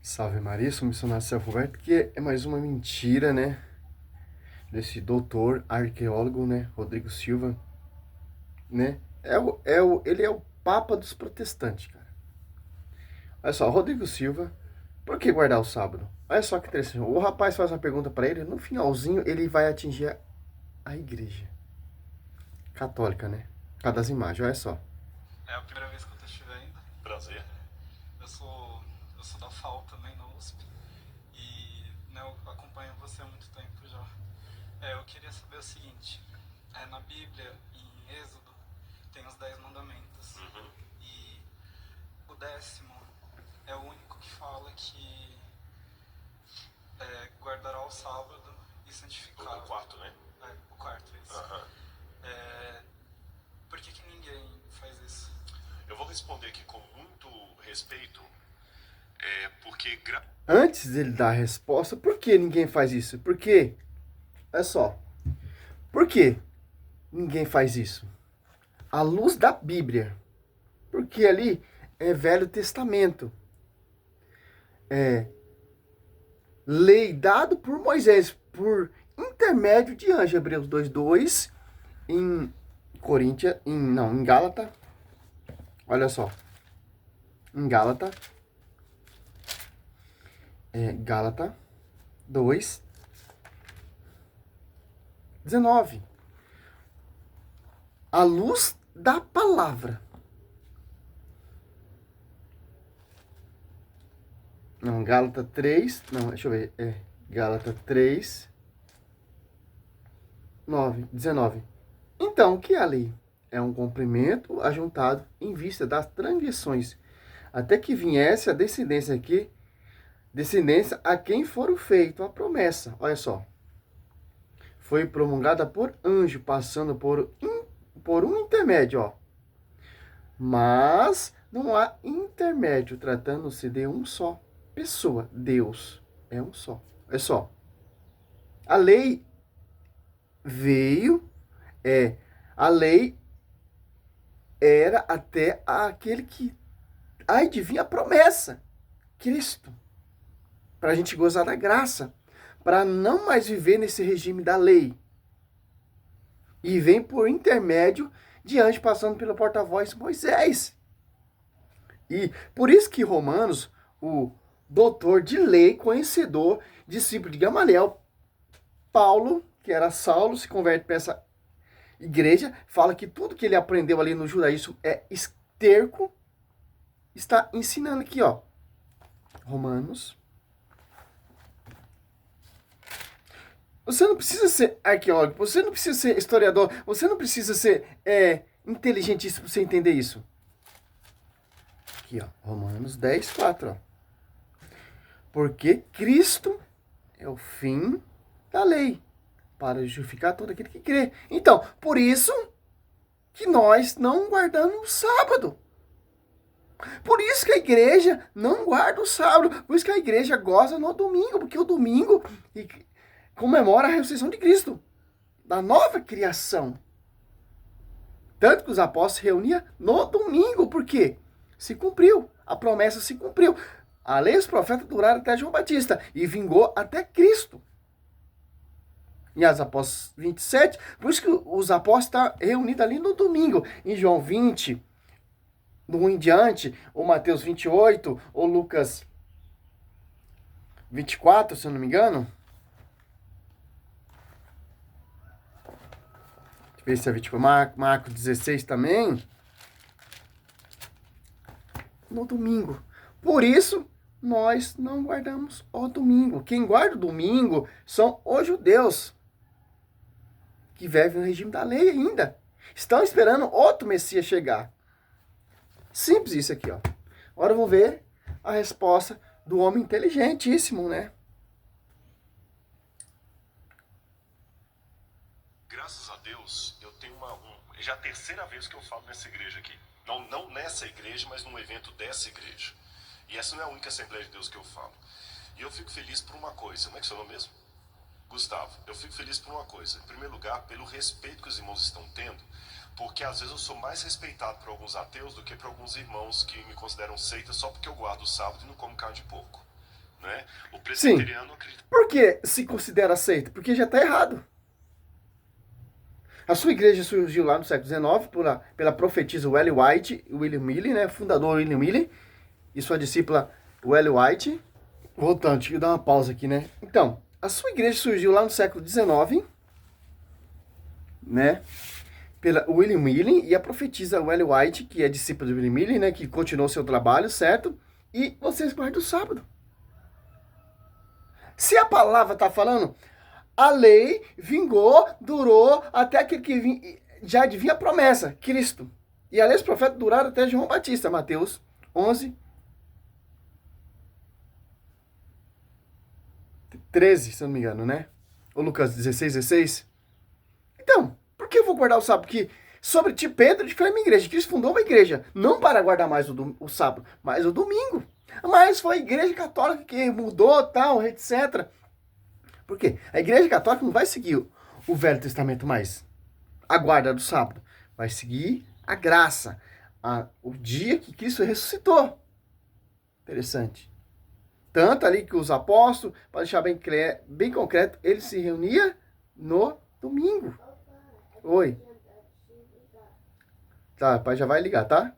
Salve Maria, sou o missionário Celso Roberto, que é mais uma mentira, né? Desse doutor arqueólogo, né? Rodrigo Silva, né? Ele é o papa dos protestantes, cara. Olha só, Rodrigo Silva, por que guardar o sábado? Olha só que interessante. O rapaz faz uma pergunta para ele, no finalzinho ele vai atingir a igreja católica, né? Por causa das imagens, olha só. É a primeira vez que eu tô te vendo. Prazer. Eu sou da FAO também, na USP. E né, eu acompanho você há muito tempo já. Eu queria saber o seguinte. Na Bíblia, em Êxodo, tem os 10 mandamentos. Uhum. E o 10º é o único que fala que guardará o sábado e santificar. O quarto, né? O quarto, isso. Uhum. Por que ninguém faz isso? Eu vou responder aqui com muito respeito, porque... Antes dele dar a resposta, por que ninguém faz isso? Porque, olha só, por que ninguém faz isso? À luz da Bíblia. Porque ali é Velho Testamento. É lei dado por Moisés, por intermédio de anjo. Hebreus 2:2, em em Gálatas. Olha só. Em Gálatas. Gálatas 2:19. A luz da palavra. Não, Gálatas 3. Não, deixa eu ver. Gálatas 3, 19. Então, o que é a lei? É um cumprimento ajuntado em vista das transgressões, até que viesse a descendência aqui, descendência a quem for feito a promessa. Olha só. Foi promulgada por anjo, passando por um intermédio, ó. Mas não há intermédio, tratando-se de um só pessoa. Deus é um só. Olha só. A lei veio, a lei era até aquele que adivinha a promessa, Cristo, para a gente gozar da graça, para não mais viver nesse regime da lei. E vem por intermédio de anjo passando pelo porta-voz Moisés. E por isso que Romanos, o doutor de lei, conhecedor, discípulo de Gamaliel, Paulo, que era Saulo, se converte para essa igreja, fala que tudo que ele aprendeu ali no judaísmo é esterco, está ensinando aqui, ó. Romanos. Você não precisa ser arqueólogo, você não precisa ser historiador, você não precisa ser inteligentíssimo para você entender isso. Aqui, ó, Romanos 10:4, ó. Porque Cristo é o fim da lei, para justificar todo aquele que crê. Então, por isso que nós não guardamos o sábado. Por isso que a igreja não guarda o sábado. Por isso que a igreja goza no domingo, porque o domingo comemora a ressurreição de Cristo, da nova criação. Tanto que os apóstolos se reuniam no domingo, porque se cumpriu, a promessa se cumpriu. A lei e os profetas duraram até João Batista e vingou até Cristo. Em Atos Apóstolos 27, por isso que os apóstolos estão reunidos ali no domingo. Em João 20, do 1 em diante, ou Mateus 28, ou Lucas 24, se eu não me engano. Deixa eu ver se é 24, Marcos 16 também. No domingo. Por isso, nós não guardamos o domingo. Quem guarda o domingo são os judeus, que vivem no regime da lei ainda. Estão esperando outro Messias chegar. Simples isso aqui, ó. Agora vamos ver a resposta do homem inteligentíssimo, né? Graças a Deus, eu tenho já a terceira vez que eu falo nessa igreja aqui. Não nessa igreja, mas num evento dessa igreja. E essa não é a única Assembleia de Deus que eu falo. E eu fico feliz por uma coisa. Como é que é o seu nome mesmo? Gustavo. Eu fico feliz por uma coisa. Em primeiro lugar, pelo respeito que os irmãos estão tendo, porque às vezes eu sou mais respeitado por alguns ateus do que por alguns irmãos que me consideram seita só porque eu guardo o sábado e não como carne de porco. Né? O Sim. presbiteriano acredita. Por que se considera seita? Porque já está errado. A sua igreja surgiu lá no século XIX pela profetisa Ellen White e William Milley, né? Fundador William Milley e sua discípula Ellen White. Voltando, deixa eu dar uma pausa aqui, né? Então, a sua igreja surgiu lá no século XIX, né? Pela William Milley e a profetisa Ellen White, que é discípula de William Milley, né? Que continuou seu trabalho, certo? E vocês guardam o sábado. Se a palavra está falando, a lei vingou, durou até aquele que já adivinha a promessa, Cristo. E a lei dos profetas duraram até João Batista, Mateus 11, 13, se eu não me engano, né? Ou Lucas 16, 16. Então, por que eu vou guardar o sábado? Porque sobre ti, Pedro, de minha igreja. Cristo fundou uma igreja, não para guardar mais o sábado, mas o domingo. Mas foi a igreja católica que mudou, tal, etc. Por quê? A igreja católica não vai seguir o Velho Testamento mais, a guarda do sábado. Vai seguir a graça, o dia que Cristo ressuscitou. Interessante. Tanto ali que os apóstolos, para deixar bem concreto, ele se reunia no domingo. Oi. Tá, pai já vai ligar, tá?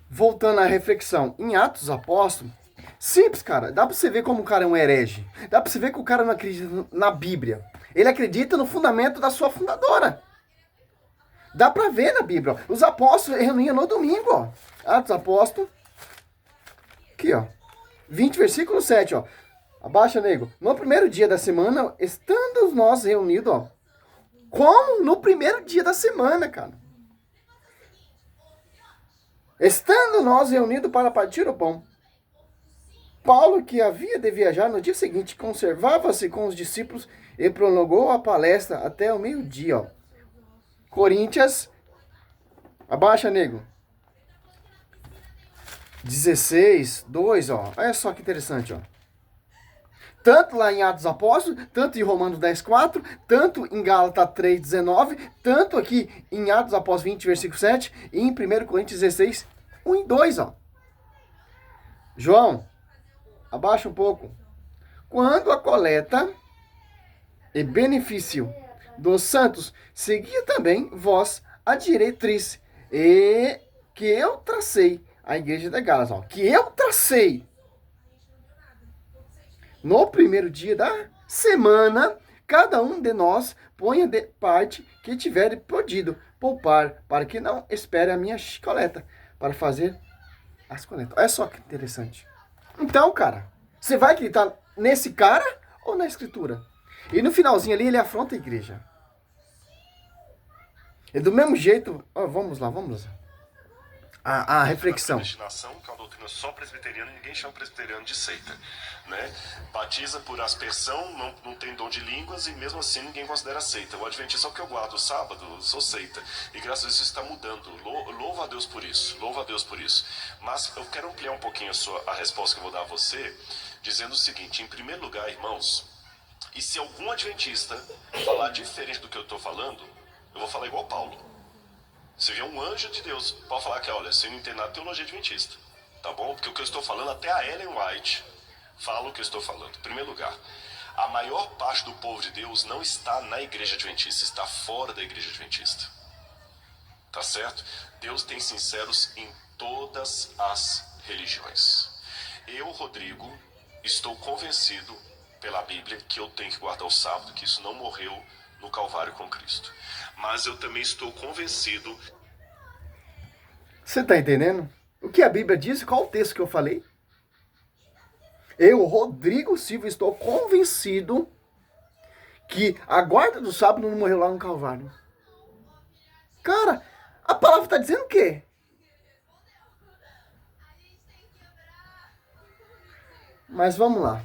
Voltando à reflexão, em Atos dos Apóstolos, simples, cara, dá pra você ver como o cara é um herege. Dá pra você ver que o cara não acredita na Bíblia. Ele acredita no fundamento da sua fundadora. Dá pra ver na Bíblia, ó. Os apóstolos reuniam no domingo, ó. Atos dos Apóstolos. Aqui, ó. 20, versículo 7, ó. Abaixa, nego. No primeiro dia da semana, estando nós reunidos, ó. Como no primeiro dia da semana, cara. Estando nós reunidos para partir o pão. Paulo, que havia de viajar no dia seguinte, conservava-se com os discípulos e prolongou a palestra até o meio-dia, ó. Coríntios. Abaixa, nego. 16, 2, ó. Olha só que interessante, ó. Tanto lá em Atos dos Apóstolos, tanto em Romanos 10, 4, tanto em Gálatas 3, 19, tanto aqui em Atos dos Apóstolos 20, versículo 7, e em 1 Coríntios 16, 1 e 2, ó. João, abaixa um pouco. Quando a coleta e benefício dos santos seguia também vós a diretriz e que eu tracei, a igreja da Gálatas, ó, que eu tracei no primeiro dia da semana, cada um de nós ponha de parte que tiver podido poupar, para que não espere a minha coleta, para fazer as coletas. Olha só que interessante. Então, cara, você vai acreditar nesse cara ou na escritura? E no finalzinho ali ele afronta a igreja. E do mesmo jeito, ó, vamos lá. A reflexão. A predestinação, que é uma doutrina só presbiteriana, e ninguém chama presbiteriano de seita, né? Batiza por aspersão, não tem dom de línguas, e mesmo assim ninguém considera seita. O adventista, só que eu guardo o sábado, eu sou seita. E graças a Deus isso está mudando. Louva a Deus por isso, louva a Deus por isso. Mas eu quero ampliar um pouquinho a resposta que eu vou dar a você, dizendo o seguinte: em primeiro lugar, irmãos, e se algum adventista falar diferente do que eu estou falando, eu vou falar igual Paulo. Se vier um anjo de Deus, pode falar que, olha, você não entende nada de teologia adventista, tá bom? Porque o que eu estou falando, até a Ellen White fala o que eu estou falando. Em primeiro lugar, a maior parte do povo de Deus não está na igreja adventista, está fora da igreja adventista. Tá certo? Deus tem sinceros em todas as religiões. Eu, Rodrigo, estou convencido pela Bíblia que eu tenho que guardar o sábado, que isso não morreu no Calvário com Cristo. Mas eu também estou convencido. Você está entendendo? O que a Bíblia diz? Qual o texto que eu falei? Eu, Rodrigo Silva, estou convencido que a guarda do sábado não morreu lá no Calvário. Cara, a palavra está dizendo o quê? Mas vamos lá.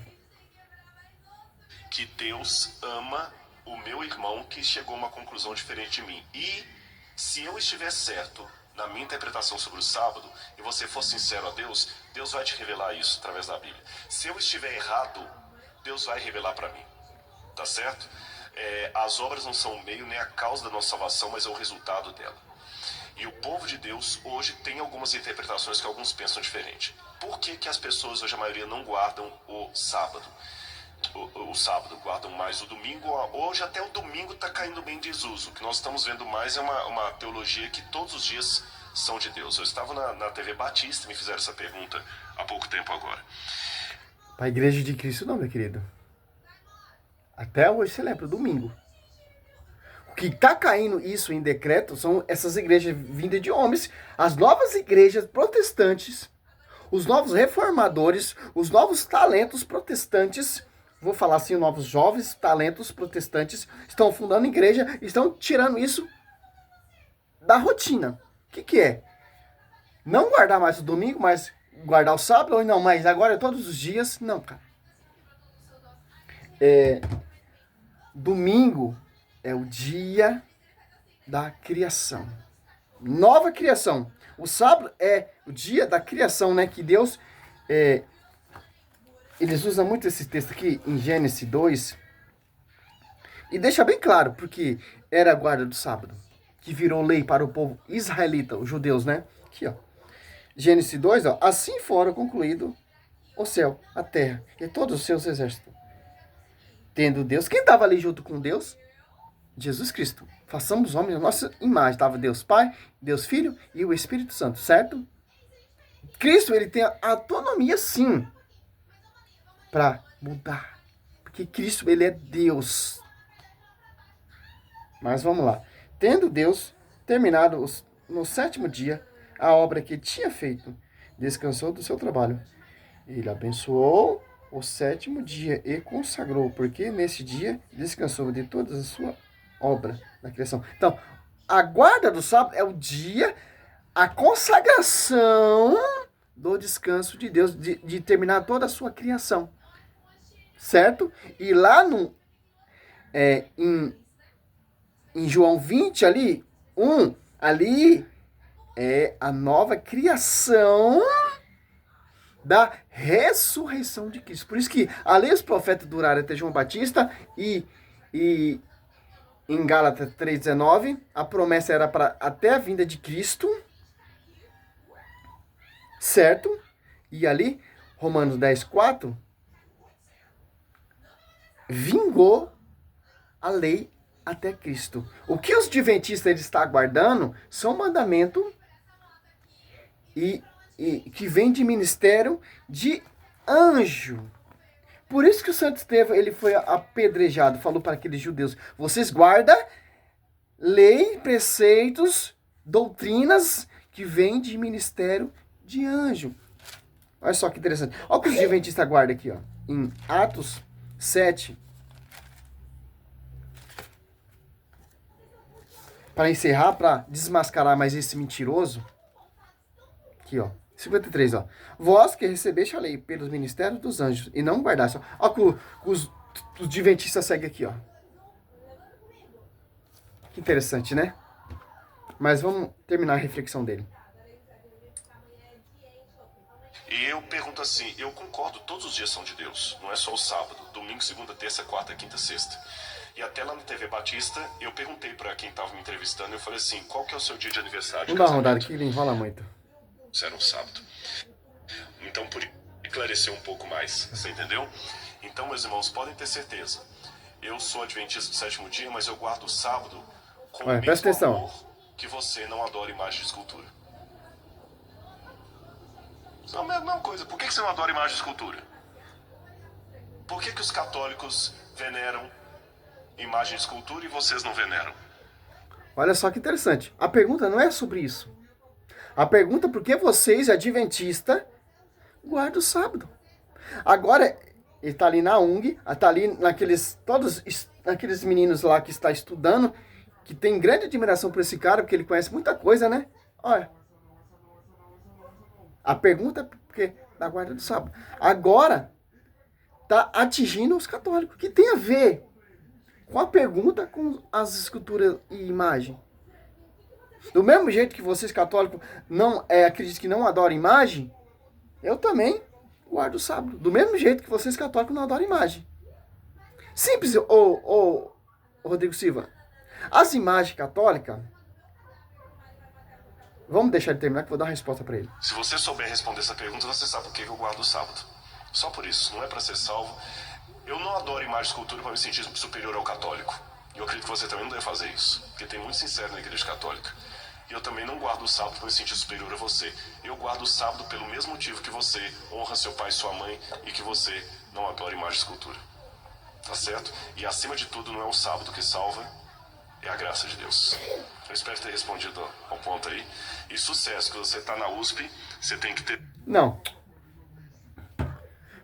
Que Deus ama o meu irmão que chegou a uma conclusão diferente de mim. E se eu estiver certo na minha interpretação sobre o sábado, e você for sincero a Deus, Deus vai te revelar isso através da Bíblia. Se eu estiver errado, Deus vai revelar para mim. Tá certo? As obras não são o meio nem a causa da nossa salvação, mas é o resultado dela. E o povo de Deus hoje tem algumas interpretações que alguns pensam diferente. Por que que as pessoas hoje, a maioria, não guardam o sábado? O sábado, guardam mais o domingo. Hoje até o domingo está caindo bem em desuso. O que nós estamos vendo mais é uma teologia que todos os dias são de Deus. Eu estava na TV Batista e me fizeram essa pergunta há pouco tempo agora. Para a Igreja de Cristo não, meu querido. Até hoje celebra o domingo. O que está caindo isso em decreto são essas igrejas vindas de homens, as novas igrejas protestantes, os novos reformadores, os novos talentos protestantes, vou falar assim, novos jovens talentos protestantes, estão fundando igreja, estão tirando isso da rotina. O que é? Não guardar mais o domingo, mas guardar o sábado, ou não, mas agora é todos os dias. Não, cara. Domingo é o dia da criação. Nova criação. O sábado é o dia da criação, né? Que Deus... eles usam muito esse texto aqui em Gênesis 2. E deixa bem claro, porque era a guarda do sábado, que virou lei para o povo israelita, os judeus, né? Aqui, ó. Gênesis 2, ó. Assim foram concluído o céu, a terra e todos os seus exércitos. Tendo Deus... Quem estava ali junto com Deus? Jesus Cristo. Façamos homens a nossa imagem. Estava Deus Pai, Deus Filho e o Espírito Santo, certo? Cristo, ele tem a autonomia, sim, para mudar. Porque Cristo, ele é Deus. Mas vamos lá. Tendo Deus terminado no sétimo dia a obra que tinha feito, descansou do seu trabalho. Ele abençoou o sétimo dia e consagrou, porque nesse dia descansou de toda a sua obra da criação. Então, a guarda do sábado é o dia, a consagração do descanso de Deus, de terminar toda a sua criação. Certo? E lá em João 20, ali, ali é a nova criação da ressurreição de Cristo. Por isso que a lei dos profetas duraram até João Batista e em Gálatas 3,19, a promessa era para até a vinda de Cristo, certo? E ali, Romanos 10,4, vingou a lei até Cristo. O que os adventistas eles estão aguardando são mandamento e que vem de ministério de anjo. Por isso que o Santo Estevão ele foi apedrejado, falou para aqueles judeus: vocês guardam lei, preceitos, doutrinas que vêm de ministério de anjo. Olha só que interessante. Olha o que os adventistas guardam aqui, ó, em Atos 7. Para encerrar, para desmascarar mais esse mentiroso. Aqui, ó. 53, ó. Vós que recebeste a lei pelos ministérios dos anjos e não guardaste. Ó, os adventistas seguem aqui, ó. Que interessante, né? Mas vamos terminar a reflexão dele. E eu pergunto assim, eu concordo, todos os dias são de Deus, não é só o sábado, domingo, segunda, terça, quarta, quinta, sexta. E até lá na TV Batista, eu perguntei para quem estava me entrevistando, eu falei assim, qual que é o seu dia de aniversário de Vamos dar uma casamento? rodada aqui, ele enrola muito. Isso era um sábado. Então, por esclarecer um pouco mais, você entendeu? Então, meus irmãos, podem ter certeza, eu sou adventista do sétimo dia, mas eu guardo o sábado com o mesmo presta atenção. amor que você não adora imagem de escultura. Isso é a mesma coisa. Por que você não adora imagem de escultura? Por que os católicos veneram imagem de escultura e vocês não veneram? Olha só que interessante. A pergunta não é sobre isso. A pergunta é por que vocês, adventistas, guardam o sábado. Agora, ele está ali na UNG, está ali todos aqueles meninos lá que está estudando, que tem grande admiração por esse cara, porque ele conhece muita coisa, né? Olha. A pergunta é por que da guarda do sábado. Agora, está atingindo os católicos. Que tem a ver com a pergunta com as esculturas e imagem. Do mesmo jeito que vocês católicos acreditam que não adoram imagem, eu também guardo o sábado. Do mesmo jeito que vocês católicos não adoram imagem. Simples, Rodrigo Silva. As imagens católicas, Vamos deixar ele terminar que eu vou dar uma resposta para ele. Se você souber responder essa pergunta, você sabe por que eu guardo o sábado. Só por isso, não é para ser salvo. Eu não adoro imagem e escultura para me sentir superior ao católico. E eu acredito que você também não deve fazer isso, porque tem muito sincero na igreja católica. E eu também não guardo o sábado para me sentir superior a você. Eu guardo o sábado pelo mesmo motivo que você honra seu pai e sua mãe e que você não adora imagem e escultura. Tá certo? E acima de tudo, não é o sábado que salva, é a graça de Deus. Eu espero ter respondido ao ponto aí. E sucesso, quando você tá na USP, você tem que ter... Não.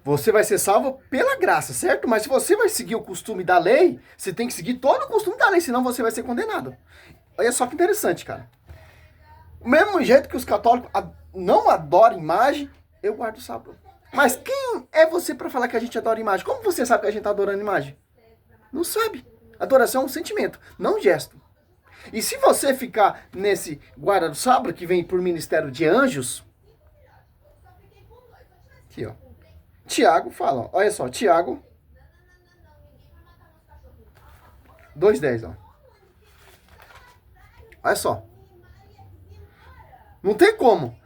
Você vai ser salvo pela graça, certo? Mas se você vai seguir o costume da lei, você tem que seguir todo o costume da lei, senão você vai ser condenado. Olha só que interessante, cara. O mesmo jeito que os católicos não adoram imagem, eu guardo o sábado. Mas quem é você para falar que a gente adora imagem? Como você sabe que a gente está adorando imagem? Não sabe. Adoração é um sentimento, não um gesto. E se você ficar nesse guarda do sábado, que vem por ministério de anjos, aqui ó, Tiago fala, ó, olha só, Tiago 2:10, ó. Olha só. Não tem como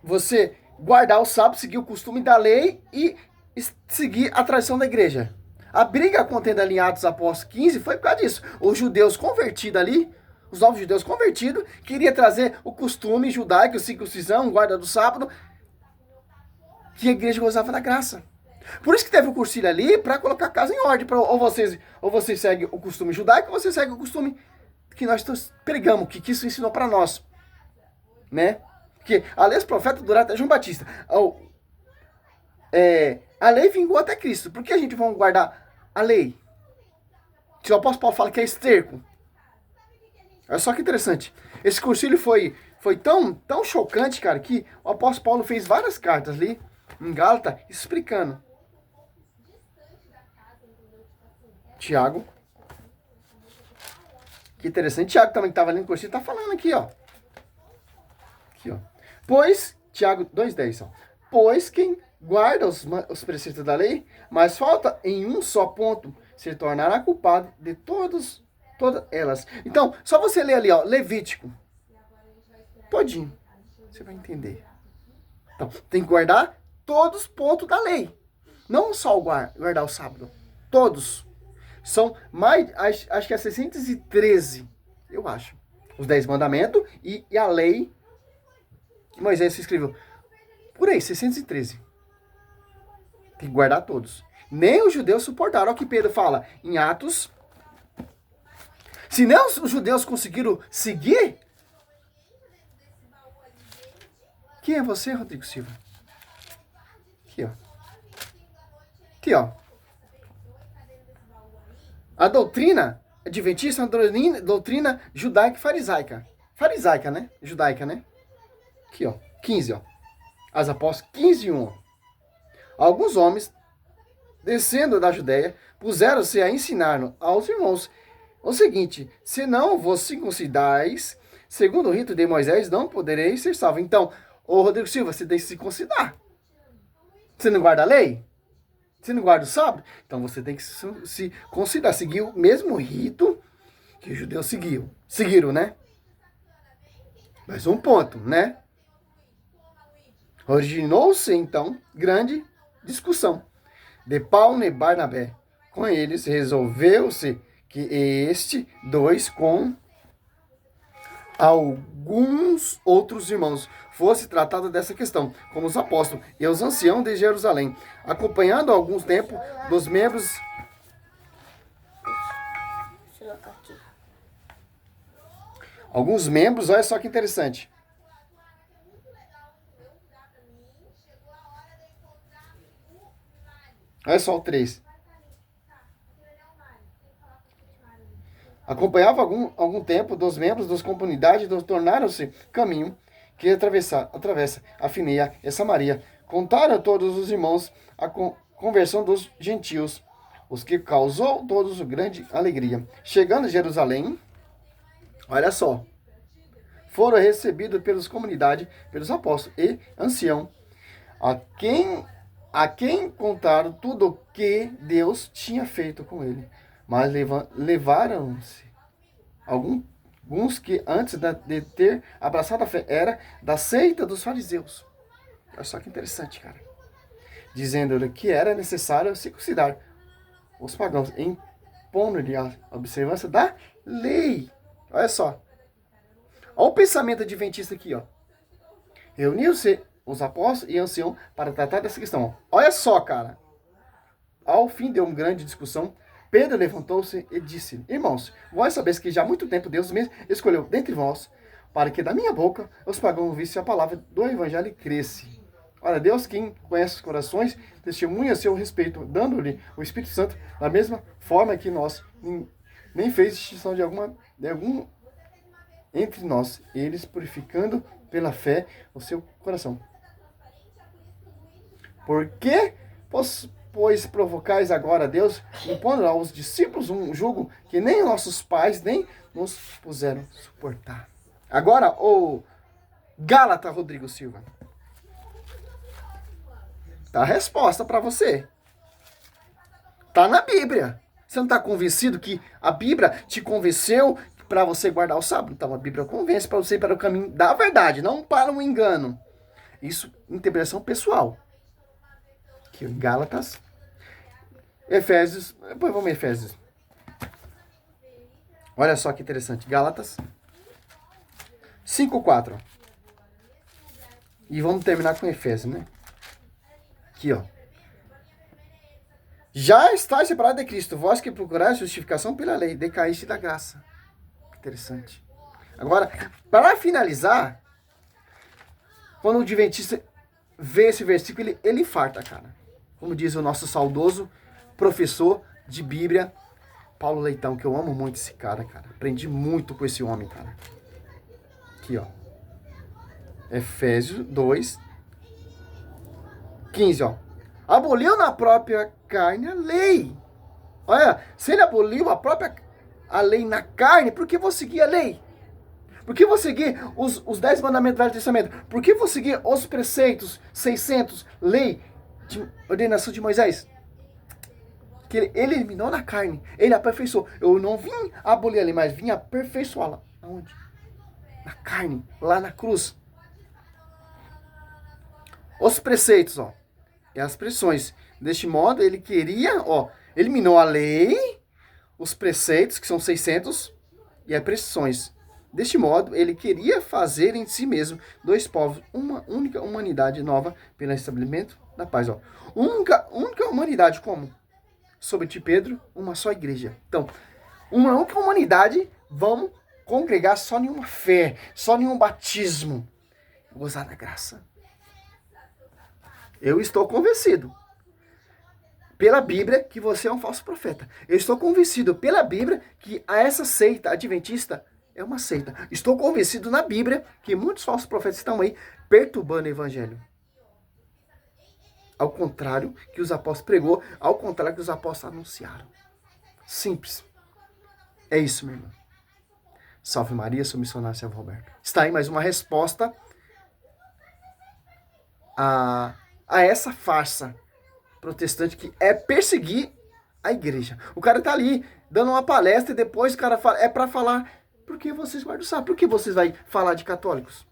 você guardar o sábado, seguir o costume da lei e seguir a tradição da igreja. A briga contendo ali em Atos Apóstolos 15 foi por causa disso. Os judeus convertidos ali, os novos judeus convertidos, queria trazer o costume judaico, circuncisão, guarda do sábado, que a igreja gozava da graça. Por isso que teve o cursilho ali para colocar a casa em ordem. Ou vocês seguem o costume judaico, ou você segue o costume que nós pregamos, que isso ensinou para nós. Né? Porque a lei dos profetas durou até João Batista. A lei vingou até Cristo. Por que a gente vai guardar a lei? Se o apóstolo Paulo fala que é esterco. Olha só que interessante. Esse concílio foi tão chocante, cara, que o apóstolo Paulo fez várias cartas ali, em Gálatas, explicando. Tiago. Que interessante. Tiago também que estava ali no concílio, está falando aqui, ó. Aqui, ó. Pois, Tiago 2:10, ó. Pois quem guarda os preceitos da lei, mas falta em um só ponto, se tornará culpado de todas elas. Então, só você ler ali, ó, Levítico. Todinho. Você vai entender. Então, tem que guardar todos os pontos da lei. Não só guardar o sábado. Todos. São mais, acho que é 613, eu acho. Os 10 mandamentos e a lei que Moisés escreveu. Por aí, 613. Tem que guardar todos. Nem os judeus suportaram. Olha o que Pedro fala em Atos. Se nem os judeus conseguiram seguir, quem é você, Rodrigo Silva? Aqui, ó. Aqui, ó. A doutrina adventista é uma doutrina judaica e farisaica. Farisaica, né? Judaica, né? Aqui, ó. 15, ó. As Apóstolos 15:1. Alguns homens, descendo da Judéia, puseram-se a ensinar aos irmãos o seguinte: se não vos circuncidais, segundo o rito de Moisés, não podereis ser salvos. Então, ô Rodrigo Silva, você tem que se circuncidar. Você não guarda a lei? Você não guarda o sábado? Então você tem que se considerar, seguir o mesmo rito que os judeus seguiram, né? Mais um ponto, né? Originou-se, então, grande discussão de Paulo e Barnabé. Com eles, resolveu-se que dois com alguns outros irmãos fosse tratado dessa questão, como os apóstolos e os anciãos de Jerusalém, acompanhando alguns tempos dos membros. Alguns membros, olha só que interessante. Olha só o 3. Acompanhava algum tempo dos membros das comunidades, tornaram-se caminho que atravessa a Fineia e Samaria. Contaram a todos os irmãos a conversão dos gentios, os que causou todos grande alegria. Chegando a Jerusalém, olha só, foram recebidos pelas comunidades, pelos apóstolos e anciãos, a quem contaram tudo o que Deus tinha feito com ele. Mas levaram-se algum alguns que antes de ter abraçado a fé era da seita dos fariseus. Olha só que interessante, cara. Dizendo que era necessário circuncidar os pagãos, impondo-lhe a observância da lei. Olha só. Olha o pensamento adventista aqui, ó. Reuniu-se os apóstolos e anciãos para tratar dessa questão. Olha só, cara. Ao fim de uma grande discussão, Pedro levantou-se e disse: Irmãos, vós sabeis que já há muito tempo Deus mesmo escolheu dentre vós, para que da minha boca os pagãos ouvissem a palavra do evangelho e cresce. Olha, Deus, quem conhece os corações, testemunha a seu respeito, dando-lhe o Espírito Santo da mesma forma que nós, nem fez distinção de algum entre nós, eles purificando pela fé o seu coração. Por que, pois provocais agora a Deus, impondo aos discípulos um jugo que nem nossos pais nem nos puseram suportar? Agora, o Gálata Rodrigo Silva. Tá a resposta para você. Tá na Bíblia. Você não está convencido que a Bíblia te convenceu para você guardar o sábado? Então a Bíblia convence para você ir para o caminho da verdade, não para um engano. Isso, interpretação pessoal. Aqui, Gálatas, Efésios, depois vamos em Efésios. Olha só que interessante. Gálatas 5:4. E vamos terminar com Efésios, né? Aqui, ó. Já estáis separado de Cristo, vós que procurais justificação pela lei, decaíste da graça. Interessante. Agora, para finalizar, quando o adventista vê esse versículo, ele infarta, cara. Como diz o nosso saudoso professor de Bíblia, Paulo Leitão, que eu amo muito esse cara. Aprendi muito com esse homem, cara. Aqui, ó. Efésios 2:15, ó. Aboliu na própria carne a lei. Olha, se ele aboliu a lei na carne, por que vou seguir a lei? Por que vou seguir os 10 mandamentos do Velho Testamento? Por que vou seguir os preceitos 600, lei, de ordenação de Moisés? Que ele eliminou na carne, ele aperfeiçoou. Eu não vim abolir a lei, mas vim aperfeiçoá-la. Aonde? Na carne, lá na cruz. Os preceitos, ó, e as pressões. Deste modo, ele queria, ó, eliminou a lei, os preceitos, que são 600, e as pressões. Deste modo, ele queria fazer em si mesmo dois povos, uma única humanidade nova, pelo estabelecimento da paz. Ó. Única humanidade como? Sobre ti, Pedro, uma só igreja. Então, uma única humanidade, vamos congregar só em uma fé, só em um batismo. Gozar da graça. Eu estou convencido pela Bíblia que você é um falso profeta. Eu estou convencido pela Bíblia que essa seita adventista é uma seita. Estou convencido na Bíblia que muitos falsos profetas estão aí perturbando o evangelho. Ao contrário que os apóstolos pregou, ao contrário que os apóstolos anunciaram. Simples. É isso, meu irmão. Salve Maria, sou missionário Sérgio Roberto. Está aí mais uma resposta a essa farsa protestante que é perseguir a igreja. O cara tá ali dando uma palestra e depois o cara fala, é para falar, por que vocês guardam o sábado? Por que vocês vão falar de católicos?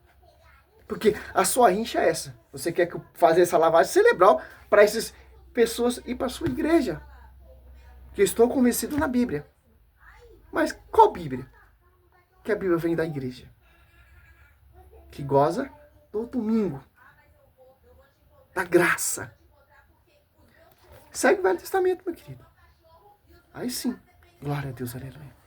Porque a sua rincha é essa. Você quer fazer essa lavagem cerebral para essas pessoas ir para sua igreja. Que eu estou convencido na Bíblia. Mas qual Bíblia? Que a Bíblia vem da igreja. Que goza do domingo. Da graça. Segue o Velho Testamento, meu querido. Aí sim. Glória a Deus, aleluia.